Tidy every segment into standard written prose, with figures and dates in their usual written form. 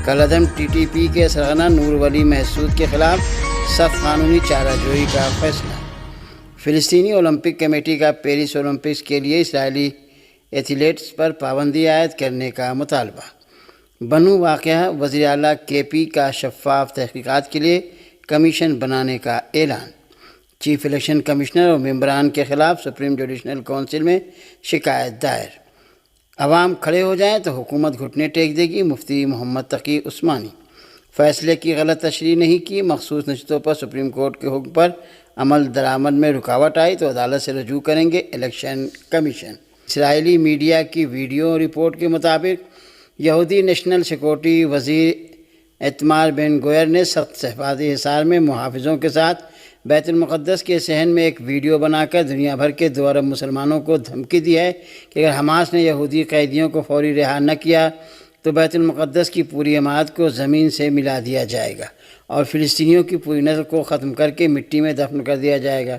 کالعدم TTP کے سرغنہ نور ولی محسود کے خلاف سخت قانونی چارہ جوئی کا فیصلہ۔ فلسطینی اولمپک کمیٹی کا پیرس اولمپکس کے لیے اسرائیلی ایتھلیٹس پر پابندی عائد کرنے کا مطالبہ۔ بنو واقعہ وزیر اعلیٰ KP کا شفاف تحقیقات کے لیے کمیشن بنانے کا اعلان۔ چیف الیکشن کمشنر اور ممبران کے خلاف سپریم جوڈیشل کونسل میں شکایت دائر۔ عوام کھڑے ہو جائیں تو حکومت گھٹنے ٹیک دے گی، مفتی محمد تقی عثمانی۔ فیصلے کی غلط تشریح نہیں کی، مخصوص نشستوں پر سپریم کورٹ کے حکم پر عمل درآمد میں رکاوٹ آئی تو عدالت سے رجوع کریں گے الیکشن کمیشن۔ اسرائیلی میڈیا کی ویڈیو رپورٹ کے مطابق یہودی نیشنل سیکورٹی وزیر ایتمار بن گویر نے سخت حفاظتی حصار میں محافظوں کے ساتھ بیت المقدس کے صحن میں ایک ویڈیو بنا کر دنیا بھر کے 2 ارب مسلمانوں کو دھمکی دی ہے کہ اگر حماس نے یہودی قیدیوں کو فوری رہا نہ کیا تو بیت المقدس کی پوری عمارت کو زمین سے ملا دیا جائے گا اور فلسطینیوں کی پوری نسل کو ختم کر کے مٹی میں دفن کر دیا جائے گا۔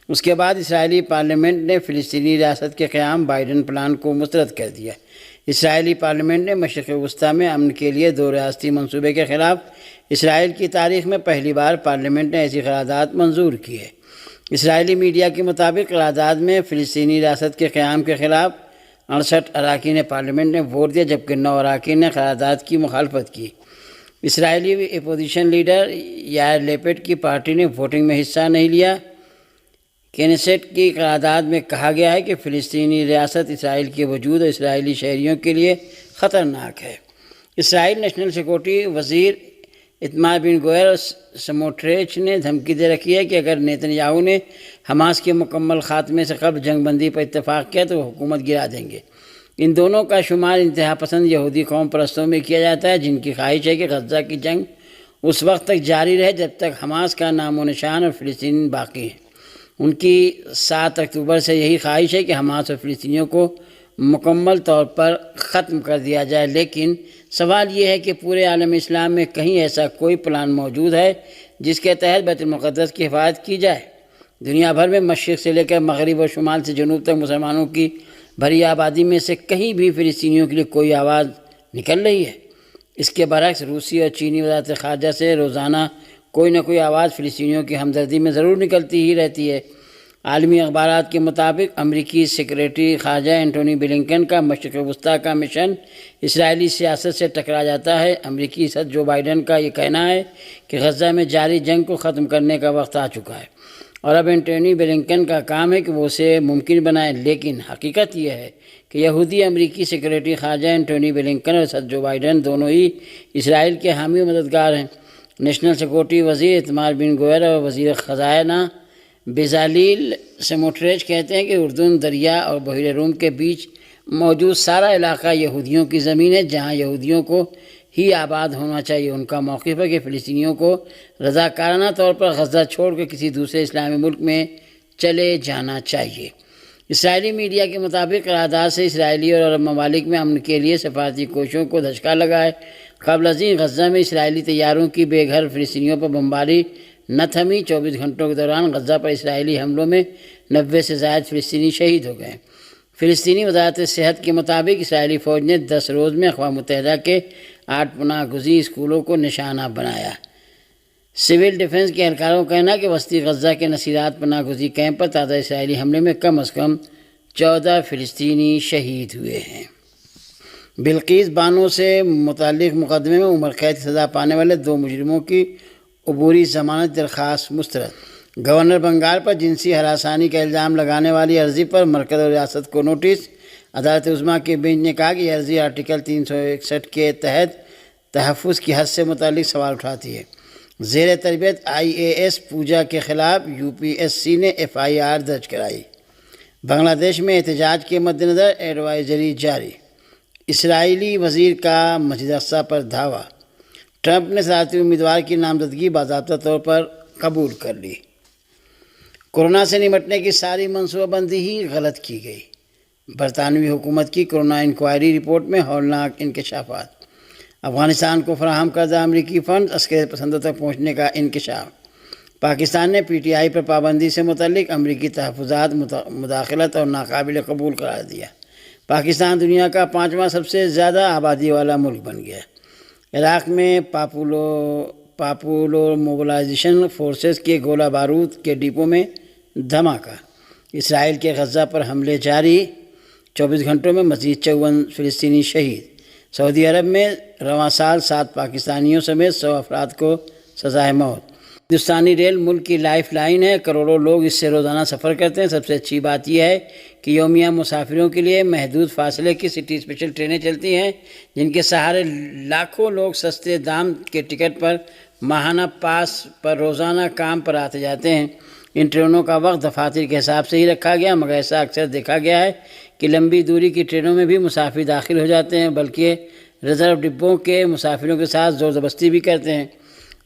اس کے بعد اسرائیلی پارلیمنٹ نے فلسطینی ریاست کے قیام بائیڈن پلان کو مسترد کر دیا۔ اسرائیلی پارلیمنٹ نے مشرق وسطیٰ میں امن کے لیے 2 ریاستی منصوبے کے خلاف اسرائیل کی تاریخ میں پہلی بار پارلیمنٹ نے ایسی قرارداد منظور کی ہے۔ اسرائیلی میڈیا کے مطابق قرارداد میں فلسطینی ریاست کے قیام کے خلاف 68 اراکین پارلیمنٹ نے ووٹ دیا جبکہ 9 اراکین نے قرارداد کی مخالفت کی۔ اسرائیلی اپوزیشن لیڈر یائر لیپڈ کی پارٹی نے ووٹنگ میں حصہ نہیں لیا۔ کینیسٹ کی قرارداد میں کہا گیا ہے کہ فلسطینی ریاست اسرائیل کے وجود اور اسرائیلی شہریوں کے لیے خطرناک ہے۔ اسرائیل نیشنل سیکورٹی وزیر ایتمار بن گویر اور سموٹریچ نے دھمکی دے رکھی ہے کہ اگر نیتن یاہو نے حماس کے مکمل خاتمے سے قبل جنگ بندی پر اتفاق کیا تو وہ حکومت گرا دیں گے۔ ان دونوں کا شمار انتہا پسند یہودی قوم پرستوں میں کیا جاتا ہے جن کی خواہش ہے کہ غزہ کی جنگ اس وقت تک جاری رہے جب تک حماس کا نام و نشان اور فلسطین باقی ہیں۔ ان کی 7 اکتوبر سے یہی خواہش ہے کہ حماس اور فلسطینیوں کو مکمل طور پر ختم کر دیا جائے، لیکن سوال یہ ہے کہ پورے عالم اسلام میں کہیں ایسا کوئی پلان موجود ہے جس کے تحت بیت المقدس کی حفاظت کی جائے؟ دنیا بھر میں مشرق سے لے کر مغرب اور شمال سے جنوب تک مسلمانوں کی بھری آبادی میں سے کہیں بھی فلسطینیوں کے لیے کوئی آواز نکل رہی ہے؟ اس کے برعکس روسی اور چینی وزارت خارجہ سے روزانہ کوئی نہ کوئی آواز فلسطینیوں کی ہمدردی میں ضرور نکلتی ہی رہتی ہے۔ عالمی اخبارات کے مطابق امریکی سیکریٹری خارجہ اینٹونی بلنکن کا مشرق وسطیٰ کا مشن اسرائیلی سیاست سے ٹکرا جاتا ہے۔ امریکی صدر جو بائیڈن کا یہ کہنا ہے کہ غزہ میں جاری جنگ کو ختم کرنے کا وقت آ چکا ہے اور اب اینٹونی بلنکن کا کام ہے کہ وہ اسے ممکن بنائے، لیکن حقیقت یہ ہے کہ یہودی امریکی سیکریٹری خارجہ اینٹونی بلنکن اور صدر جو بائیڈن دونوں ہی اسرائیل کے حامی و مددگار ہیں۔ نیشنل سیکورٹی وزیر ایتمار بن گویر اور وزیر خزانہ بیزالیل سموٹریچ کہتے ہیں کہ اردن دریا اور بحیرہ روم کے بیچ موجود سارا علاقہ یہودیوں کی زمین ہے جہاں یہودیوں کو ہی آباد ہونا چاہیے۔ ان کا موقف ہے کہ فلسطینیوں کو رضاکارانہ طور پر غزہ چھوڑ کے کسی دوسرے اسلامی ملک میں چلے جانا چاہیے۔ اسرائیلی میڈیا کے مطابق قرارداد سے اسرائیلی اور عرب ممالک میں امن کے لیے سفارتی کوششوں کو دھچکا لگا ہے۔ قبل ازیں غزہ میں اسرائیلی طیاروں کی بے گھر فلسطینیوں پر بمباری نہ تھمی۔ 24 گھنٹوں کے دوران غزہ پر اسرائیلی حملوں میں 90 سے زائد فلسطینی شہید ہو گئے۔ فلسطینی وزارت صحت کے مطابق اسرائیلی فوج نے 10 روز میں اقوام متحدہ کے 8 پناہ گزین اسکولوں کو نشانہ بنایا۔ سول ڈیفنس کے اہلکاروں کا کہنا ہے کہ وسطی غزہ کے نصیرات پناہ گزین کیمپ پر تازہ اسرائیلی حملے میں کم از کم 14 فلسطینی شہید ہوئے ہیں۔ بلقیس بانو سے متعلق مقدمے میں عمر قید کی سزا پانے والے 2 مجرموں کی عبوری ضمانت درخواست مسترد۔ گورنر بنگال پر جنسی ہراسانی کا الزام لگانے والی عرضی پر مرکز اور ریاست کو نوٹس۔ عدالت عظمیٰ کے بینچ نے کہا کہ یہ عرضی آرٹیکل 361 کے تحت تحفظ کی حد سے متعلق سوال اٹھاتی ہے۔ زیر تربیت IAS پوجا کے خلاف UPSC نے FIR درج کرائی۔ بنگلہ دیش میں احتجاج کے مد نظر ایڈوائزری جاری۔ اسرائیلی وزیر کا مسجد اقصیٰ پر دھاوا۔ ٹرمپ نے صدارتی امیدوار کی نامزدگی باضابطہ طور پر قبول کر لی۔ کورونا سے نمٹنے کی ساری منصوبہ بندی ہی غلط کی گئی۔ برطانوی حکومت کی کورونا انکوائری رپورٹ میں ہولناک انکشافات۔ افغانستان کو فراہم کردہ امریکی فنڈز عسکری پسندوں تک پہنچنے کا انکشاف۔ پاکستان نے PTI پر پابندی سے متعلق امریکی تحفظات مداخلت اور ناقابل قبول قرار دیا۔ پاکستان دنیا کا 5واں سب سے زیادہ آبادی والا ملک بن گیا۔ عراق میں پاپولو موبلائزیشن فورسز کے گولہ بارود کے ڈپو میں دھماکہ۔ اسرائیل کے غزہ پر حملے جاری، 24 گھنٹوں میں مزید 54 فلسطینی شہید۔ سعودی عرب میں رواں سال 7 پاکستانیوں سمیت 100 افراد کو سزائے موت۔ ہندوستانی ریل ملک کی لائف لائن ہے، کروڑوں لوگ اس سے روزانہ سفر کرتے ہیں۔ سب سے اچھی بات یہ ہے کہ یومیہ مسافروں کے لیے محدود فاصلے کی سٹی اسپیشل ٹرینیں چلتی ہیں، جن کے سہارے لاکھوں لوگ سستے دام کے ٹکٹ پر ماہانہ پاس پر روزانہ کام پر آتے جاتے ہیں۔ ان ٹرینوں کا وقت دفاتر کے حساب سے ہی رکھا گیا، مگر ایسا اکثر دیکھا گیا ہے کہ لمبی دوری کی ٹرینوں میں بھی مسافر داخل ہو جاتے ہیں، بلکہ ریزرو ڈبوں کے مسافروں کے ساتھ زور زبردستی بھی کرتے ہیں۔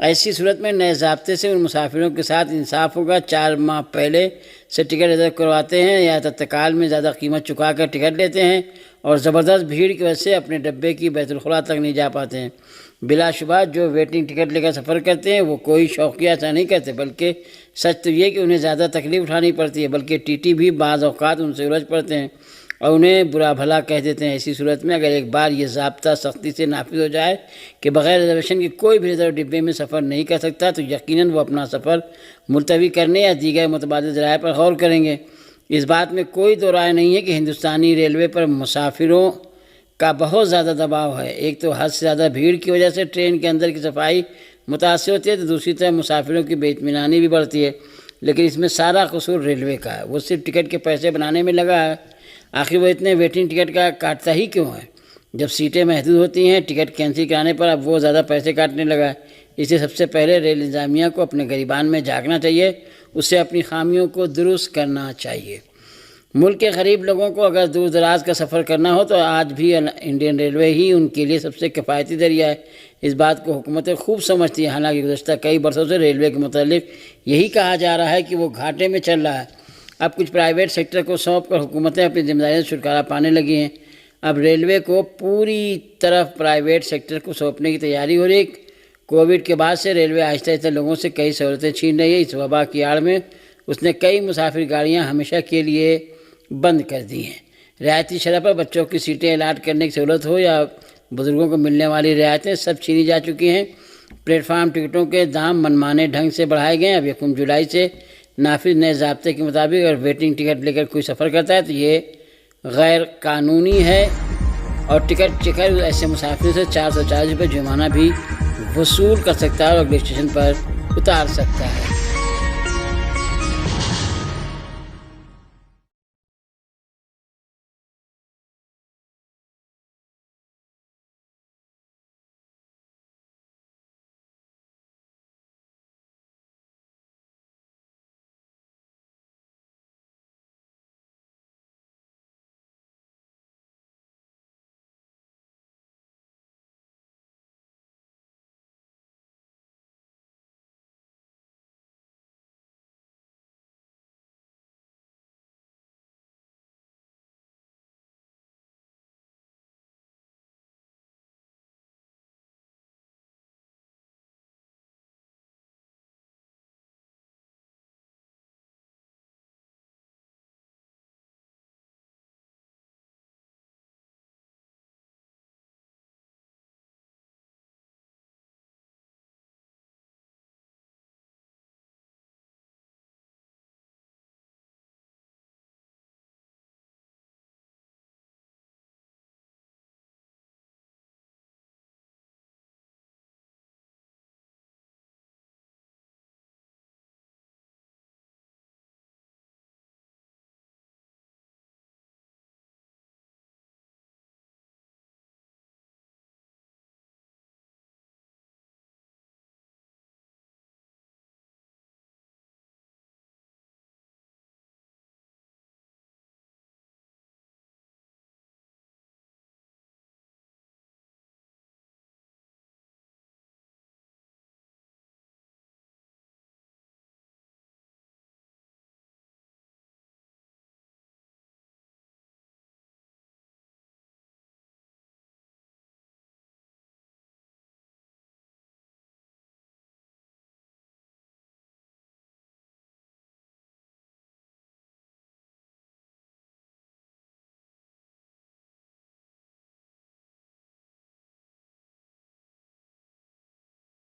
ایسی صورت میں نئے ضابطے سے ان مسافروں کے ساتھ انصاف ہوگا۔ 4 ماہ پہلے سے ٹکٹ ریزرو کرواتے ہیں یا تتکال میں زیادہ قیمت چکا کر ٹکٹ لیتے ہیں اور زبردست بھیڑ کی وجہ سے اپنے ڈبے کی بیت الخلاء تک نہیں جا پاتے ہیں۔ بلا شبہ جو ویٹنگ ٹکٹ لے کر سفر کرتے ہیں وہ کوئی شوقیہ ایسا نہیں کرتے، بلکہ سچ تو یہ کہ انہیں زیادہ تکلیف اٹھانی پڑتی ہے، بلکہ ٹی ٹی بھی بعض اوقات ان سے الجھ پڑتے ہیں اور انہیں برا بھلا کہہ دیتے ہیں۔ ایسی صورت میں اگر ایک بار یہ ضابطہ سختی سے نافذ ہو جائے کہ بغیر ریزرویشن کے کوئی بھی ریزرو ڈبے میں سفر نہیں کر سکتا، تو یقیناً وہ اپنا سفر ملتوی کرنے یا دیگر متبادل ذرائع پر غور کریں گے۔ اس بات میں کوئی دو رائے نہیں ہے کہ ہندوستانی ریلوے پر مسافروں کا بہت زیادہ دباؤ ہے۔ ایک تو حد سے زیادہ بھیڑ کی وجہ سے ٹرین کے اندر کی صفائی متاثر ہوتی ہے، تو دوسری طرف مسافروں کی بے اطمینانی بھی بڑھتی ہے۔ لیکن اس میں سارا قصور ریلوے کا ہے، وہ صرف ٹکٹ کے پیسے بنانے میں لگا ہے۔ آخر وہ اتنے ویٹنگ ٹکٹ کا کاٹتا ہی کیوں ہے؟ جب سیٹیں محدود ہوتی ہیں، ٹکٹ کینسل کرانے پر اب وہ زیادہ پیسے کاٹنے لگا ہے۔ اسے سب سے پہلے ریل انتظامیہ کو اپنے گریبان میں جھانکنا چاہیے، اسے اپنی خامیوں کو درست کرنا چاہیے۔ ملک کے غریب لوگوں کو اگر دور دراز کا سفر کرنا ہو تو آج بھی انڈین ریلوے ہی ان کے لیے سب سے کفایتی ذریعہ ہے۔ اس بات کو حکومتیں خوب سمجھتی ہیں، حالانکہ گزشتہ کئی برسوں سے ریلوے کے متعلق یہی کہا جا رہا ہے کہ وہ گھاٹے میں چل رہا ہے۔ اب کچھ پرائیویٹ سیکٹر کو سونپ کر حکومتیں اپنی ذمہ داریوں سے چھٹکارا پانے لگی ہیں۔ اب ریلوے کو پوری طرف پرائیویٹ سیکٹر کو سونپنے کی تیاری ہو رہی ہے۔ کووڈ کے بعد سے ریلوے آہستہ آہستہ لوگوں سے کئی سہولتیں چھین رہی ہے۔ اس وبا کی آڑ میں اس نے کئی مسافر گاڑیاں ہمیشہ کے لیے بند کر دی ہیں۔ رعایتی شرح پر بچوں کی سیٹیں الاٹ کرنے کی سہولت ہو یا بزرگوں کو ملنے والی رعایتیں سب چھینی جا چکی ہیں۔ پلیٹ فارم ٹکٹوں کے دام منمانے ڈھنگ سے بڑھائے گئے ہیں۔ اب 1 جولائی سے نافذ نئے ضابطے کے مطابق اگر ویٹنگ ٹکٹ لے کر کوئی سفر کرتا ہے تو یہ غیر قانونی ہے اور ٹکٹ چیکر ایسے مسافر سے 440 روپے جرمانہ بھی وصول کر سکتا ہے اور اگلے اسٹیشن پر اتار سکتا ہے۔